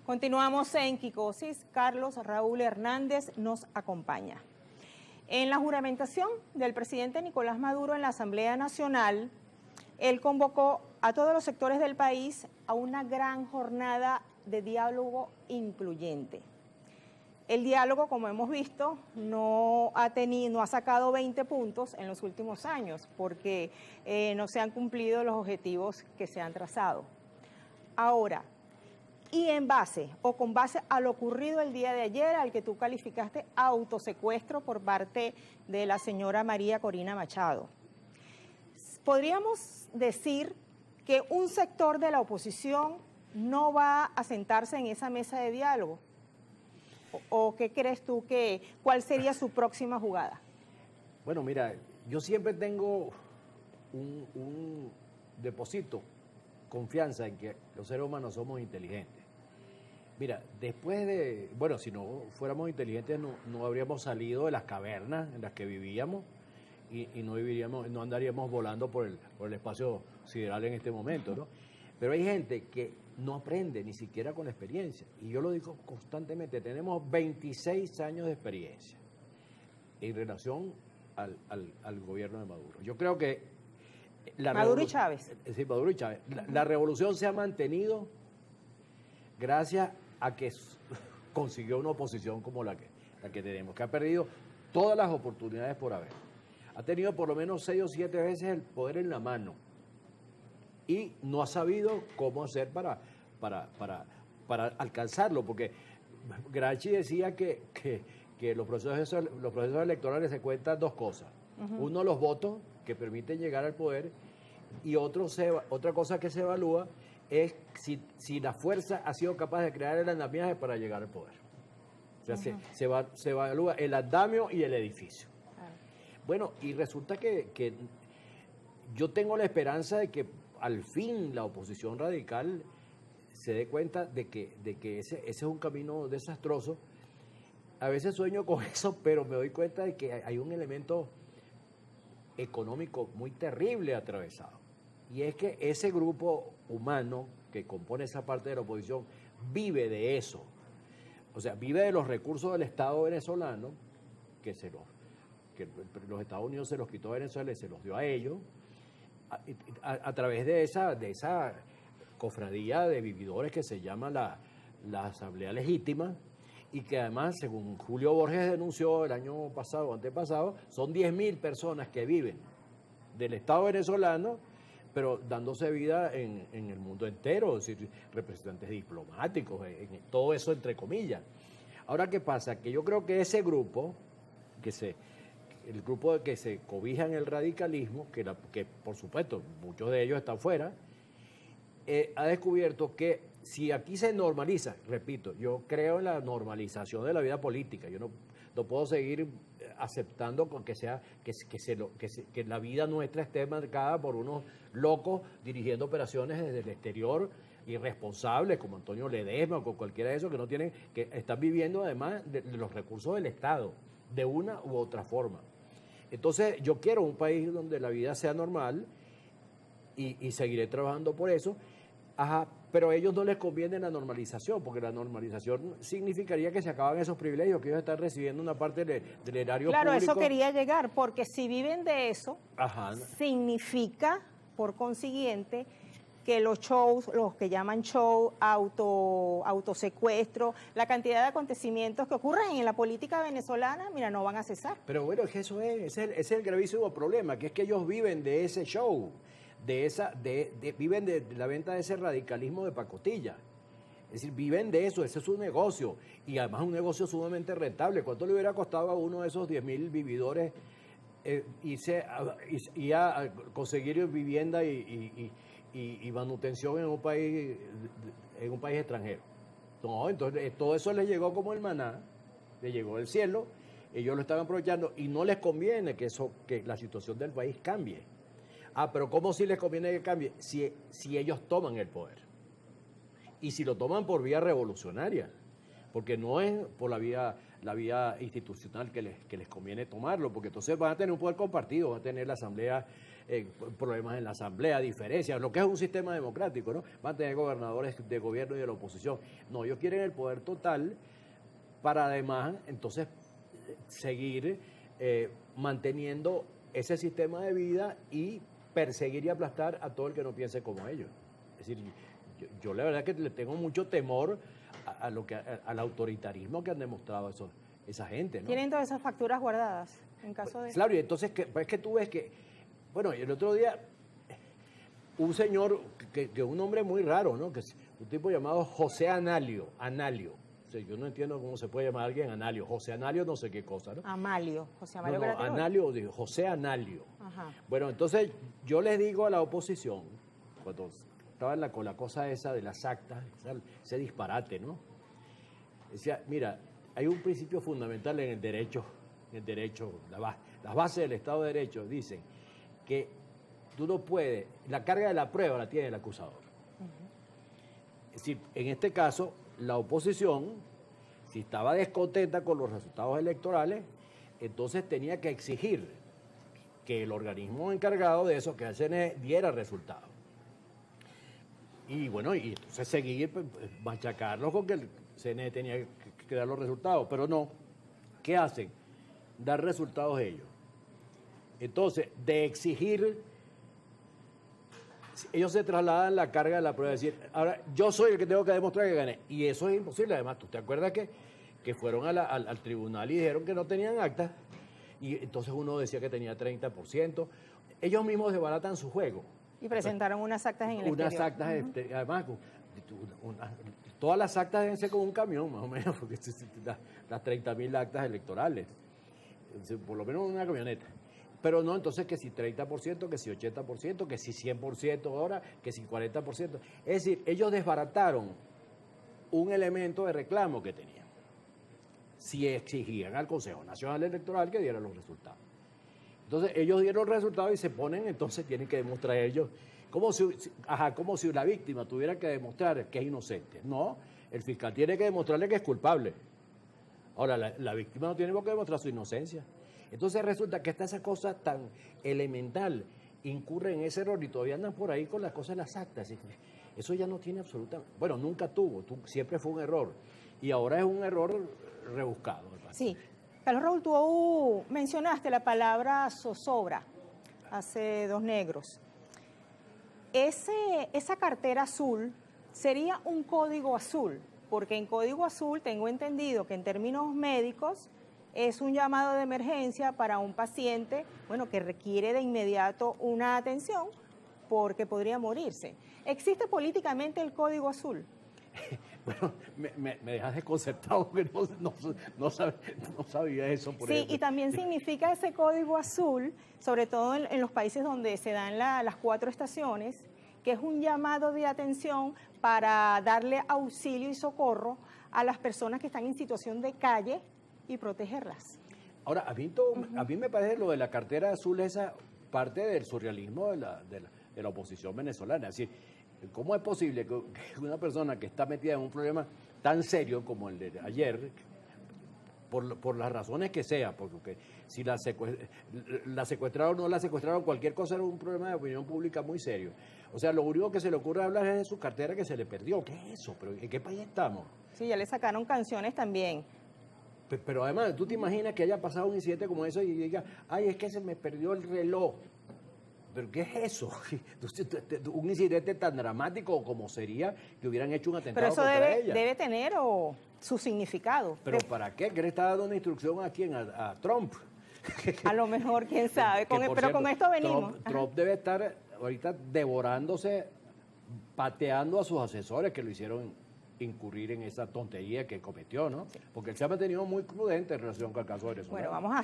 Continuamos en Quicosis. Carlos Raúl Hernández nos acompaña. En la juramentación del presidente Nicolás Maduro en la Asamblea Nacional, él convocó a todos los sectores del país a una gran jornada de diálogo incluyente. El diálogo, como hemos visto, no ha sacado 20 puntos en los últimos años porque no se han cumplido los objetivos que se han trazado. Ahora, y con base a lo ocurrido el día de ayer, al que tú calificaste autosecuestro por parte de la señora María Corina Machado, podríamos decir que un sector de la oposición no va a sentarse en esa mesa de diálogo. ¿O qué crees tú cuál sería su próxima jugada? Bueno, mira, yo siempre tengo un deposito, confianza en que los seres humanos somos inteligentes. Mira, si no fuéramos inteligentes no habríamos salido de las cavernas en las que vivíamos y no andaríamos volando por el espacio sideral en este momento, ¿no? Pero hay gente que no aprende ni siquiera con la experiencia. Y yo lo digo constantemente, tenemos 26 años de experiencia en relación al gobierno de Maduro. Yo creo que Maduro y Chávez. Sí, Maduro y Chávez. La revolución se ha mantenido gracias a que consiguió una oposición como la que tenemos, que ha perdido todas las oportunidades por haber. Ha tenido por lo menos 6 o 7 veces el poder en la mano y no ha sabido cómo hacer para alcanzarlo, porque Gramsci decía que los procesos electorales se cuentan dos cosas. Uno, los votos que permiten llegar al poder, y otra cosa que se evalúa es si la fuerza ha sido capaz de crear el andamiaje para llegar al poder. O sea, se evalúa el andamio y el edificio. Bueno, y resulta que yo tengo la esperanza de que al fin la oposición radical se dé cuenta de que ese es un camino desastroso. A veces sueño con eso, pero me doy cuenta de que hay un elemento económico muy terrible atravesado. Y es que ese grupo humano que compone esa parte de la oposición vive de eso. O sea, vive de los recursos del Estado venezolano, que los Estados Unidos se los quitó a Venezuela y se los dio a ellos, a través de esa cofradía de vividores que se llama la Asamblea Legítima, y que además, según Julio Borges denunció el año pasado o antepasado, son 10.000 personas que viven del Estado venezolano, pero dándose vida en el mundo entero, es decir, representantes diplomáticos, todo eso entre comillas. Ahora, ¿qué pasa? Que yo creo que ese grupo, el grupo que se cobija en el radicalismo, que por supuesto muchos de ellos están fuera, ha descubierto que si aquí se normaliza, repito, yo creo en la normalización de la vida política, yo no puedo seguir aceptando que la vida nuestra esté marcada por unos locos dirigiendo operaciones desde el exterior, irresponsables como Antonio Ledesma o con cualquiera de esos que están viviendo además de los recursos del Estado, de una u otra forma. Entonces yo quiero un país donde la vida sea normal y seguiré trabajando por eso. Pero a ellos no les conviene la normalización, porque la normalización significaría que se acaban esos privilegios, que ellos están recibiendo una parte del erario público. Claro, eso quería llegar, porque si viven de eso, significa, por consiguiente, que los shows, los que llaman show, autosecuestro, la cantidad de acontecimientos que ocurren en la política venezolana, mira, no van a cesar. Pero bueno, es que ese es el gravísimo problema, que es que ellos viven de ese show, viven de la venta de ese radicalismo de pacotilla. Es decir, viven de eso, ese es su negocio, y además un negocio sumamente rentable. ¿Cuánto le hubiera costado a uno de esos 10.000 vividores irse a conseguir vivienda y manutención en un país extranjero? No, entonces todo eso les llegó como el maná, les llegó del cielo, ellos lo están aprovechando y no les conviene que la situación del país cambie. Pero ¿cómo sí les conviene que cambie? Si ellos toman el poder. Y si lo toman por vía revolucionaria, porque no es por la vía institucional que les conviene tomarlo, porque entonces van a tener un poder compartido, van a tener la Asamblea problemas en la asamblea, diferencias, lo que es un sistema democrático, ¿no? Van a tener gobernadores de gobierno y de la oposición. No, ellos quieren el poder total para además entonces seguir manteniendo ese sistema de vida y perseguir y aplastar a todo el que no piense como ellos. Es decir, yo la verdad que le tengo mucho temor al autoritarismo que han demostrado esa gente, ¿no? ¿Tienen todas esas facturas guardadas en caso de...? Claro, y entonces es que tú ves que, bueno, el otro día un señor, que un hombre muy raro, ¿no? Que es un tipo llamado José Analio. O sea, yo no entiendo cómo se puede llamar a alguien Analio. José Analio no sé qué cosa, ¿no? Amalio, José Amalio No, Graterol. Analio, digo, José Analio. Ajá. Bueno, entonces yo les digo a la oposición, cuando estaba con la cosa esa de las actas, ese disparate, ¿no? Decía, mira, hay un principio fundamental en el derecho, las bases del Estado de Derecho dicen que tú no puedes, la carga de la prueba la tiene el acusador. Es decir, en este caso, la oposición, si estaba descontenta con los resultados electorales, entonces tenía que exigir que el organismo encargado de eso, que el CNE, diera resultados. Y bueno, y entonces seguir, machacarlos con que el CNE tenía que dar los resultados, pero no. ¿Qué hacen? Dar resultados ellos. Entonces, de exigir, ellos se trasladan la carga de la prueba, es decir, ahora yo soy el que tengo que demostrar que gané. Y eso es imposible. Además, ¿tú te acuerdas que fueron al tribunal y dijeron que no tenían actas? Y entonces uno decía que tenía 30%. Ellos mismos desbaratan su juego. Y presentaron unas actas en el exterior. Unas actas, además, todas las actas deben ser como un camión, más o menos, porque las 30.000 actas electorales, por lo menos una camioneta. Pero no, entonces que si 30%, que si 80%, que si 100% ahora, que si 40%. Es decir, ellos desbarataron un elemento de reclamo que tenían. Si exigían al Consejo Nacional Electoral que diera los resultados. Entonces ellos dieron los resultados y se ponen, entonces tienen que demostrar ellos, como si la víctima tuviera que demostrar que es inocente. No, el fiscal tiene que demostrarle que es culpable. Ahora, la víctima no tiene por qué demostrar su inocencia. Entonces resulta que está esa cosa tan elemental, incurre en ese error y todavía andan por ahí con las cosas de las actas. Eso ya no tiene absolutamente... Bueno, nunca siempre fue un error. Y ahora es un error rebuscado. Sí. Carlos Raúl, tú mencionaste la palabra zozobra hace dos negros. Esa cartera azul sería un código azul, porque en código azul tengo entendido que en términos médicos es un llamado de emergencia para un paciente, bueno, que requiere de inmediato una atención porque podría morirse. ¿Existe políticamente el código azul? Bueno, me dejas desconcertado porque no sabía eso. Por ejemplo. Y también significa ese código azul, sobre todo en los países donde se dan las 4 estaciones, que es un llamado de atención para darle auxilio y socorro a las personas que están en situación de calle y protegerlas. Ahora, a mí me parece lo de la cartera azul esa parte del surrealismo de la oposición venezolana. Es decir, ¿cómo es posible que una persona que está metida en un problema tan serio como el de ayer, por las razones que sea, porque si la secuestraron o no la secuestraron, cualquier cosa era un problema de opinión pública muy serio? O sea, lo único que se le ocurre hablar es de su cartera que se le perdió. ¿Qué es eso? ¿Pero en qué país estamos? Sí, ya le sacaron canciones también. Pero además, ¿tú te imaginas que haya pasado un incidente como eso y diga, ay, es que se me perdió el reloj? ¿Pero qué es eso? Un incidente tan dramático como sería que hubieran hecho un atentado contra ella. Pero eso debe tener su significado. ¿Pero para qué? ¿Qué le está dando una instrucción a quién? ¿A Trump? A lo mejor, quién sabe. Pero con esto venimos. Trump debe estar ahorita devorándose, pateando a sus asesores que lo hicieron incurrir en esa tontería que cometió, ¿no? Sí. Porque él se ha mantenido muy prudente en relación con el caso de Venezuela. Bueno, vamos a